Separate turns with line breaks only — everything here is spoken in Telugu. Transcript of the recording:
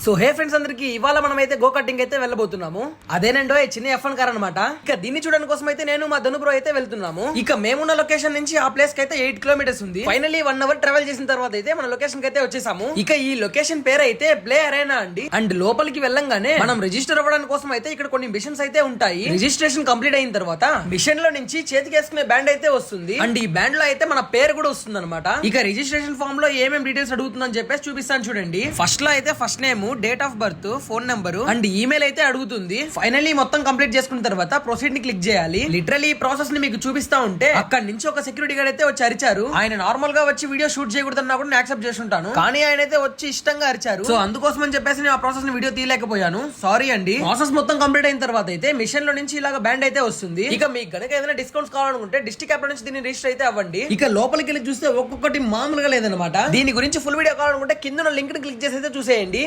సో హే ఫ్రెండ్స్ అందరికి ఇవాళ మనం అయితే గో కటింగ్ అయితే వెళ్ళబోతున్నాము. అదేనండో చిన్న F1 కార్ అనమాట. ఇక దీన్ని చూడడానికి కోసం అయితే నేను మా ధను బ్రో అయితే వెళ్తున్నాము. ఇక మేమున్న లొకేషన్ నుంచి ఆ ప్లేస్ కి అయితే 8 కిలోమీటర్స్ ఉంది. ఫైనల్లీ 1 అవర్ ట్రావెల్ చేసిన తర్వాత అయితే మన లొకేషన్ కి అయితే వచ్చేసాము. ఇక ఈ లొకేషన్ పేరు అయితే ప్లే అరేనా అండి. అండ్ లోపలికి వెళ్ళంగానే మనం రిజిస్టర్ అవ్వడానికి కోసం అయితే ఇక్కడ కొన్ని మిషన్స్ అయితే ఉంటాయి. రిజిస్ట్రేషన్ కంప్లీట్ అయిన తర్వాత మిషన్ లో నుంచి చేతికి వేసుకునే బ్యాండ్ అయితే వస్తుంది. అండ్ ఈ బ్యాండ్ లో అయితే మన పేరు కూడా వస్తుంది అనమాట. ఇక రిజిస్ట్రేషన్ ఫామ్ లో ఏమేమి డీటెయిల్స్ అడుగుతుందని చెప్పేసి చూపిస్తాను చూడండి. ఫస్ట్ లో అయితే first name, date of birth, phone number and email అయితే అడుగుతుంది. ఫైనల్లీ మొత్తం కంప్లీట్ చేసుకున్న తర్వాత ప్రొసీడ్ ని క్లిక్ చేయాలి. లిటరలీ ఈ ప్రాసెస్ ని మీకు చూపిస్తా ఉంటే అక్కడ నుంచి ఒక సెక్యూరిటీ గార్డ్ అయితే వచ్చి అరిచారు. ఆయన నార్మల్ గా వచ్చి వీడియో షూట్ చేయకూడదన్నా కూడా యాక్సెప్ట్ చేసి ఉంటాను, కానీ ఆయన అయితే వచ్చి ఇష్టంగా అరిచారు. సో అందుకోసం అని చెప్పేసి నేను ఆ ప్రాసెస్ ని వీడియో తీయలేకపోయాను, సారీ అండి. ప్రాసెస్ మొత్తం కంప్లీట్ అయిన తర్వాత అయితే మిషన్ లో నుంచి ఇలాగ బ్యాండ్ అయితే వస్తుంది. ఇక మీకు గనక ఏదైనా డిస్కౌంట్స్ కావాలనుకుంటే డిస్ట్రిక్ట్ యాప్ నుంచి దీన్ని రిజిస్టర్ అయితే అవ్వండి. ఇక లోపలికి వెళ్ళి చూస్తే ఒక్కొక్కటి మామూలుగా లేదనమాట. దీని గురించి ఫుల్ వీడియో కావాలనుకుంటే కింద లింక్ ని క్లిక్ చేసి అయితే చూసేయండి.